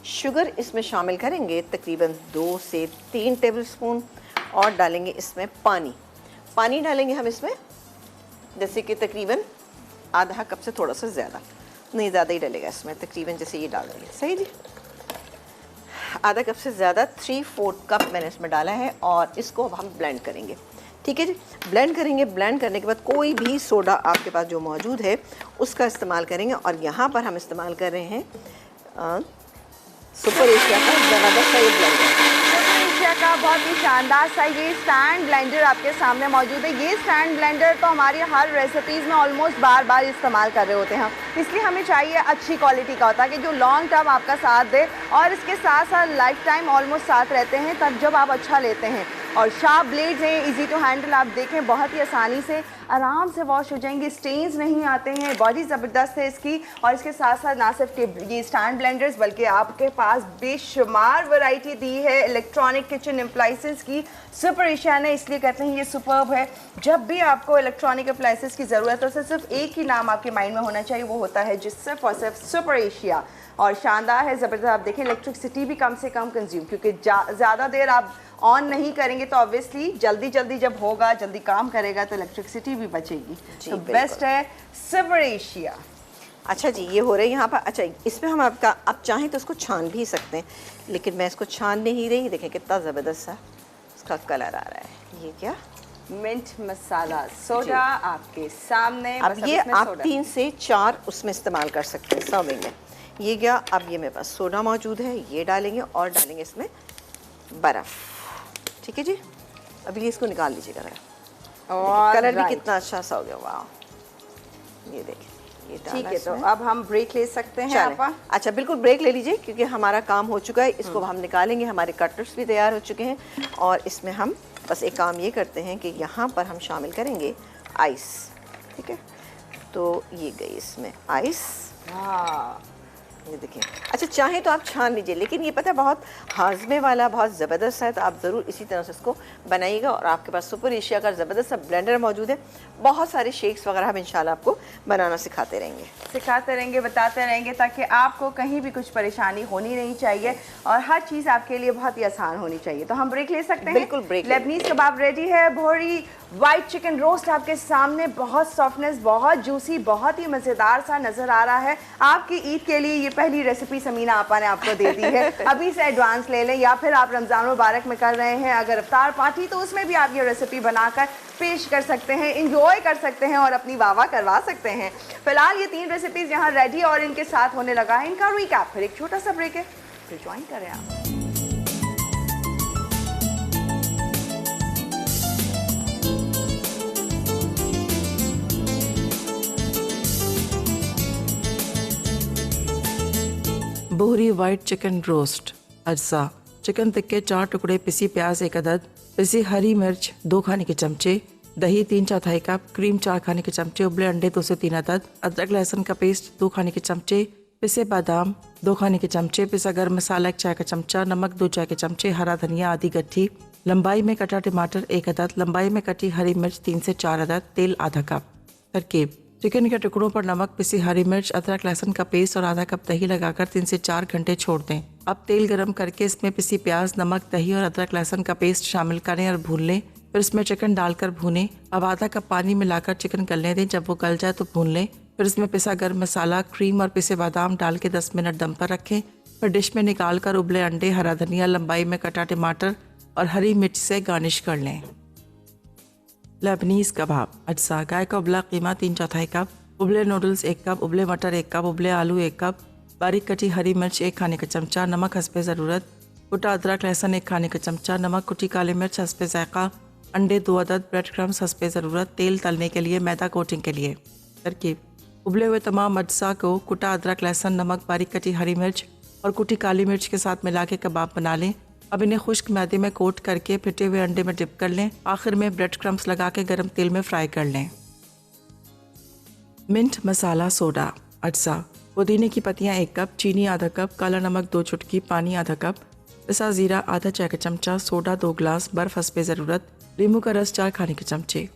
शुगर इसमें शामिल करेंगे तकरीबन 2 से 3 टेबल स्पून, और डालेंगे इसमें पानी डालेंगे हम इसमें जैसे कि तकरीबन ½ कप से थोड़ा सा ज़्यादा, नहीं ज़्यादा ही डलेगा इसमें, तकरीबन जैसे ये डाल देंगे, सही जी। ½ कप से ज़्यादा 3/4 कप मैंने इसमें डाला है, और इसको अब हम ब्लेंड करेंगे, ठीक है जी। ब्लेंड करेंगे, ब्लेंड करने के बाद कोई भी सोडा आपके पास जो मौजूद है उसका इस्तेमाल करेंगे। और यहाँ पर हम इस्तेमाल कर रहे हैं सुपर एशिया का ज़बरदस्त ये ब्लेंडर, का बहुत ही शानदार सा ये स्टैंड ब्लेंडर आपके सामने मौजूद है। ये स्टैंड ब्लेंडर तो हमारी हर रेसिपीज़ में ऑलमोस्ट बार इस्तेमाल कर रहे होते हैं, इसलिए हमें चाहिए अच्छी क्वालिटी का होता है कि जो लॉन्ग टर्म आपका साथ दे, और इसके साथ साथ लाइफ टाइम ऑलमोस्ट साथ रहते हैं तब जब आप अच्छा लेते हैं। और शार्प ब्लेड्स हैं, इजी टू हैंडल, आप देखें बहुत ही आसानी से आराम से वॉश हो जाएंगे, स्टेन्स नहीं आते हैं, बॉडी ज़बरदस्त है इसकी। और इसके साथ साथ ना सिर्फ ये स्टैंड ब्लेंडर्स बल्कि आपके पास बेशुमार वैरायटी दी है इलेक्ट्रॉनिक किचन अप्लाइंसेस की। सुपर एशिया ने इसलिए कहते हैं ये सुपर्ब है। जब भी आपको इलेक्ट्रॉनिक अप्लाइंसेस की ज़रूरत हो तो सिर्फ एक ही नाम आपके माइंड में होना चाहिए, वो होता है जिस सिर्फ और सिर्फ सुपर एशिया। और शानदार है, ज़बरदस्त। आप देखें इलेक्ट्रिसिटी भी कम से कम कंज्यूम, क्योंकि ज़्यादा देर आप ऑन नहीं करेंगे तो ऑब्वियसली जल्दी जब होगा, जल्दी काम करेगा तो इलेक्ट्रिसिटी भी बचेगी। तो बेस्ट है सुपर एशिया। अच्छा जी, ये हो रहा है यहाँ पर। अच्छा, इसमें हम आप चाहें तो इसको छान भी सकते हैं, लेकिन मैं इसको छान नहीं रही। देखें कितना ज़बरदस्त सा इसका कलर आ रहा है। ये क्या मिंट मसाला सोडा आपके सामने। अब ये आप 3 से 4 उसमें इस्तेमाल कर सकते हैं सर्विंग में। ये क्या, अब ये मेरे पास सोडा मौजूद है, ये डालेंगे और डालेंगे इसमें बर्फ़, ठीक है जी। अभी इसको निकाल लीजिएगा ज़रा, कलर भी कितना अच्छा सा हो गया, वाह। ये देखिए, ये ठीक है। तो अब हम ब्रेक ले सकते हैं आपा? अच्छा, बिल्कुल ब्रेक ले लीजिए, क्योंकि हमारा काम हो चुका है। इसको हम निकालेंगे, हमारे कटर्स भी तैयार हो चुके हैं। और इसमें हम बस एक काम ये करते हैं कि यहाँ पर हम शामिल करेंगे आइस, ठीक है। तो ये गई इसमें आइस, ये देखिए, अच्छा चाहे तो आप छान लीजिए, लेकिन ये पता है बहुत हाजमे वाला, बहुत ज़बरदस्त है, तो आप ज़रूर इसी तरह से इसको बनाइएगा। और आपके पास सुपर एशिया का ज़बरदस्त सा ब्लेंडर मौजूद है, बहुत सारे शेक्स वगैरह हम इंशाल्लाह आपको बनाना सिखाते रहेंगे, बताते रहेंगे, ताकि आपको कहीं भी कुछ परेशानी होनी नहीं चाहिए और हर चीज़ आपके लिए बहुत ही आसान होनी चाहिए। तो हम ब्रेक ले सकते हैं? बिल्कुल ब्रेक। लेबनीज कबाब रेडी है। भोरी वाइट चिकन रोस्ट आपके सामने, बहुत सॉफ्टनेस, बहुत जूसी, बहुत ही मज़ेदार सा नज़र आ रहा है। आपकी ईद के लिए ये पहली रेसिपी समीना आपा ने आपको दे दी है। अभी से एडवांस ले लें, या फिर आप रमज़ान मुबारक में कर रहे हैं अगर इफ्तार पार्टी, तो उसमें भी आप ये रेसिपी बनाकर पेश कर सकते हैं, इंजॉय कर सकते हैं और अपनी वाह करवा सकते हैं। फिलहाल ये 3 रेसिपीज़ यहाँ रेडी और इनके साथ होने लगा है इनका रिकैप। फिर एक छोटा सा ब्रेक है, फिर ज्वाइन करें आप। बोहरी वाइट चिकन रोस्ट, अज्जा चिकन टिक्के 4 टुकड़े, पिसी प्याज 1 अदद, पिसी हरी मिर्च 2 खाने के चमचे, दही 3/4 कप, क्रीम 4 खाने के चमचे, उबले अंडे 2 से 3 अदद, अदरक लहसुन का पेस्ट 2 खाने के चमचे, पिसे बादाम 2 खाने के चमचे, पिसा गर्म मसाला 1 चाय का चमचा, नमक 2 चाय के चमचे, हरा धनिया आधी गट्ठी, लंबाई में कटा टमाटर 1 अदद, लंबाई में कटी हरी मिर्च 3 से 4 अदद, तेल आधा कप। तरकीब: चिकन के टुकड़ों पर नमक, पिसी हरी मिर्च, अदरक लहसुन का पेस्ट और आधा कप दही लगाकर 3 से 4 घंटे छोड़ दें। अब तेल गरम करके इसमें पिसी प्याज, नमक, दही और अदरक लहसुन का पेस्ट शामिल करें और भून लें। फिर इसमें चिकन डालकर भूनें। अब आधा कप पानी मिलाकर चिकन गलने दें। जब वो गल जाए तो भून लें। फिर इसमें पिसा गर्म मसाला, क्रीम और पिसे बादाम डाल के 10 मिनट दम पर रखें। फिर डिश में निकाल कर उबले अंडे, हरा धनिया, लंबाई में कटा टमाटर और हरी मिर्च से गार्निश कर लें। लेबनीज कबाब, अज्जा गाय का उबला कीमा 3/4 कप, उबले नूडल्स 1 कप, उबले मटर 1 कप, उबले आलू 1 कप, बारीक कटी हरी मिर्च 1 खाने का चमचा, नमक हस्बे ज़रूरत, कुटा अदरक लहसुन 1 खाने का चमचा, नमक, कुटी काली मिर्च हस्बे ज़ायक़ा, अंडे 2 अदद, ब्रेड क्रम्स हस्बे ज़रूरत, तेल तलने के लिए, मैदा कोटिंग के लिए। तरकीब: उबले हुए तमाम अज्जा को कुटा अदरक लहसुन, नमक, बारीक कटी हरी मिर्च और कुटी काली मिर्च के साथ मिला के कबाब बना लें। अब इन्हें खुश्क मैदे में कोट करके फिटे हुए अंडे में डिप कर लें। आखिर में ब्रेड क्रम्स लगा के गर्म तेल में फ्राई कर लें। मिंट मसाला सोडा, अज्जा पुदीने की पत्तियां 1 कप, चीनी आधा कप, काला नमक 2 चुटकी, पानी आधा कप, पिसा ज़ीरा आधा चाय का चमचा, सोडा 2 गिलास, बर्फ़ हस्बे ज़रूरत, नींबू का रस 4 खाने के चमचे।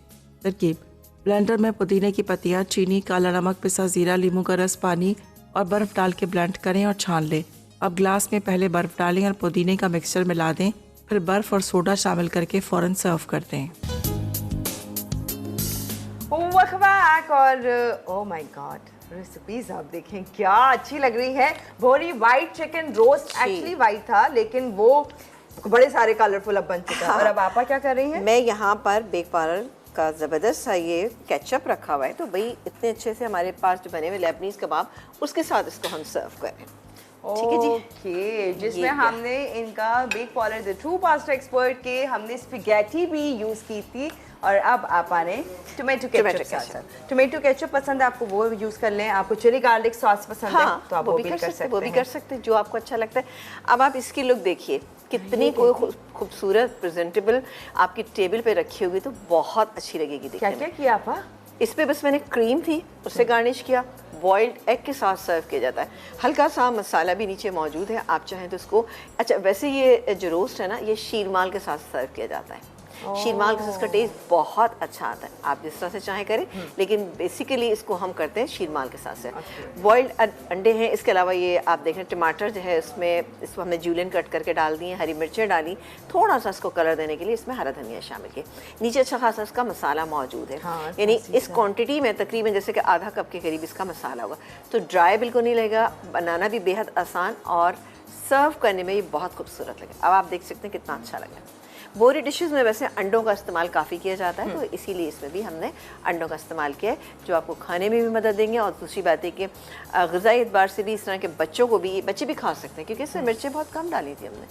तरकीब: ब्लेंडर में पुदीने की पत्तियां, चीनी, काला नमक, पिसा ज़ीरा, नींबू का रस, पानी और बर्फ़ डाल के ब्लेंड करें और छान लें। अब ग्लास में पहले बर्फ़ डालें और पुदीने का मिक्सचर मिला दें। फिर बर्फ़ और सोडा शामिल करके फ़ौरन सर्व कर दें। Welcome back. और ओह माय गॉड, रेसिपीज आप देखें क्या अच्छी लग रही है। भोरी white chicken roast, actually white था लेकिन वो बड़े सारे कलरफुल अब बन चुका है। और अब आपा क्या कर रही हैं? मैं यहाँ पर बेक पार्लर का ज़बरदस्त सा ये केचप रखा हुआ है, तो भाई इतने अच्छे से हमारे पास जो बने हुए लेबनीज कबाब, उसके साथ इसको हम सर्व करें। ठीक है जी। ओके, जिसमें हमने इनका Bake parlour the true pasta expert के हमने स्पैगेटी भी यूज़ की थी। और अब आपा ने टोमेटो केचप। टोमेटो केचप पसंद है आपको, वो यूज़ कर लें। आपको चिली गार्लिक सॉस पसंद है तो आप वो भी कर सकते हैं। वो भी कर सकते हैं जो आपको अच्छा लगता है। अब आप इसकी लुक देखिए, कितनी कोई खूबसूरत प्रेजेंटेबल आपकी टेबल पे रखी होगी तो बहुत अच्छी लगेगी। देखने क्या क्या किया आपा? इस पे बस मैंने क्रीम थी उससे गार्निश किया। बॉइल्ड एग के साथ सर्व किया जाता है। हल्का सा मसाला भी नीचे मौजूद है, आप चाहें तो इसको, अच्छा वैसे ये जो रोस्ट है ना, ये शीरमाल के साथ सर्व किया जाता है। शीरमाल के साथ इसका टेस्ट बहुत अच्छा आता है। आप जिस तरह से चाहें करें, लेकिन बेसिकली इसको हम करते हैं शीरमाल के साथ से। बॉइल्ड अंडे हैं, इसके अलावा ये आप देखें टमाटर जो है उसमें, इसको हमने जूलियन कट करके डाल दिए, हरी मिर्चें डाली, थोड़ा सा इसको कलर देने के लिए इसमें हरा धनिया शामिल किया। नीचे अच्छा खासा इसका मसाला मौजूद है। यानी इस क्वांटिटी में तकरीबन जैसे कि आधा कप के करीब इसका मसाला होगा, तो ड्राई बिल्कुल नहीं लगेगा, बनाना भी बेहद आसान और सर्व करने में ये बहुत खूबसूरत लगे। अब आप देख सकते हैं कितना अच्छा लगा। बोरी डिशेस में वैसे अंडों का इस्तेमाल काफ़ी किया जाता है, तो इसीलिए इसमें भी हमने अंडों का इस्तेमाल किया है, जो आपको खाने में भी मदद देंगे। और दूसरी बात है कि ग़िज़ाई एतबार से भी इस तरह के बच्चों को भी, बच्चे भी खा सकते हैं, क्योंकि इसमें मिर्चें बहुत कम डाली थी हमने,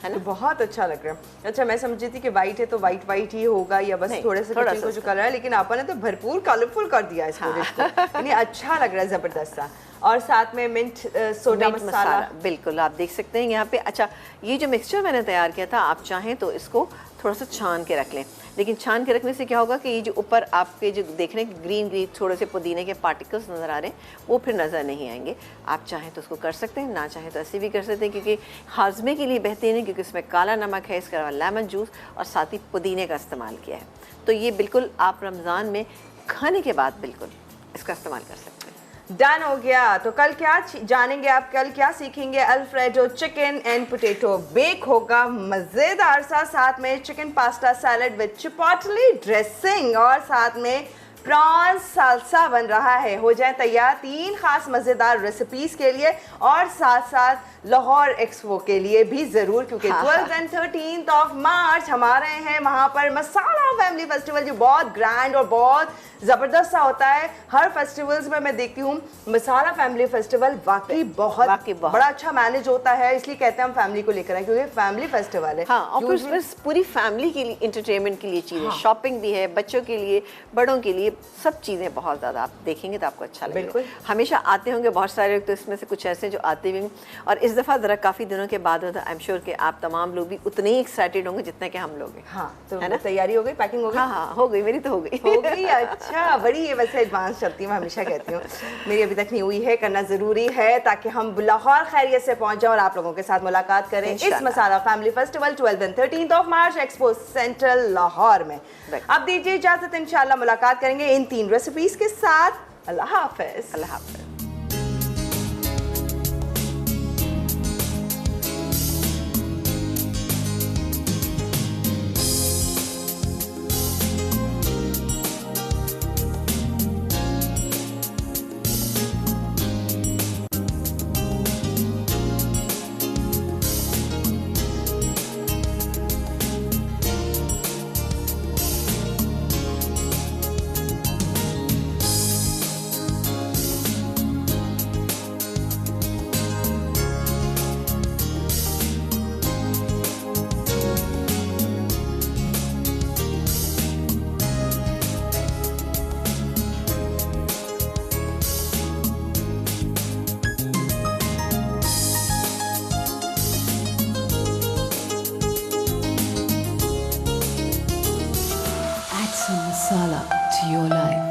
है ना। तो बहुत अच्छा लग रहा है। अच्छा, मैं समझी थी कि वाइट है तो वाइट ही होगा या बस थोड़े से को जो कलर है, लेकिन आपने तो भरपूर कलरफुल कर दिया इसको। यानी अच्छा लग रहा है, ज़बरदस्त सा। और साथ में मिंट सोडा मिंट मसाला। बिल्कुल, आप देख सकते हैं यहाँ पे। अच्छा, ये जो मिक्सचर मैंने तैयार किया था, आप चाहें तो इसको थोड़ा सा छान के रख लें, लेकिन छान के रखने से क्या होगा कि ये जो ऊपर आपके जो देख रहे हैं ग्रीन ग्रीन थोड़े से पुदीने के पार्टिकल्स नज़र आ रहे हैं, वो फिर नज़र नहीं आएंगे। आप चाहें तो उसको कर सकते हैं, ना चाहें तो ऐसे भी कर सकते हैं, क्योंकि हाजमे के लिए बेहतरीन है, क्योंकि इसमें काला नमक है, इसके अलावा लेमन जूस और साथ ही पुदीने का इस्तेमाल किया है। तो ये बिल्कुल आप रमज़ान में खाने के बाद बिल्कुल इसका इस्तेमाल कर सकते हैं। डन हो गया। तो कल क्या जानेंगे आप, कल क्या सीखेंगे? Alfredo chicken and potato bake होगा मज़ेदार सा, साथ में chicken pasta salad with chipotle dressing और साथ में प्रॉन्स साल्सा बन रहा है। हो जाए तैयार 3 खास मज़ेदार रेसिपीज़ के लिए और साथ साथ लाहौर एक्सपो के लिए भी ज़रूर, क्योंकि 12th and 13th ऑफ मार्च हमारे हैं वहाँ पर मसाला फैमिली फेस्टिवल, जो बहुत ग्रैंड और बहुत ज़बरदस्त सा होता है। हर फेस्टिवल्स में मैं देखती हूँ मसाला फैमिली फेस्टिवल वाकई बहुत बड़ा अच्छा मैनेज होता है, इसलिए कहते हैं हम फैमिली को लेकर आए, क्योंकि फैमिली फेस्टिवल है। हाँ, और फिर उसमें पूरी फैमिली के लिए इंटरटेनमेंट के लिए चीज़ें, शॉपिंग भी है, बच्चों के लिए, बड़ों के लिए, सब चीज़ें बहुत ज़्यादा आप देखेंगे तो आपको अच्छा लगेगा। बिल्कुल। हमेशा आते होंगे बहुत सारे लोग, तो इसमें से कुछ ऐसे जो आते भी हैं, और इस दफ़ा ज़रा काफ़ी दिनों के बाद होता है। आई एम श्योर कि आप तमाम लोग भी उतने ही एक्साइटेड होंगे जितने कि हम लोग हैं। हाँ, तो है ना? तैयारी हो गई, पैकिंग हो गई? हाँ हाँ, हो गई, मेरी तो हो गई। हो गई। अच्छा, बड़ी ये वैसे एडवांस चलती है, मैं हमेशा कहती हूँ। मेरी अभी तक नहीं हुई है, करना ज़रूरी है ताकि हम लाहौर खैरियत से पहुँच जाएं और आप लोगों के साथ मुलाकात करें इस masala family festival 12th and 13th of March expo central Lahore में। अब दीजिए इजाज़त, इंशाल्लाह मुलाकात करेंगे इन 3 रेसिपीज़ के साथ। अल्लाह हाफ़िज़। अल्लाह हाफ़िज़। Add some masala to your life.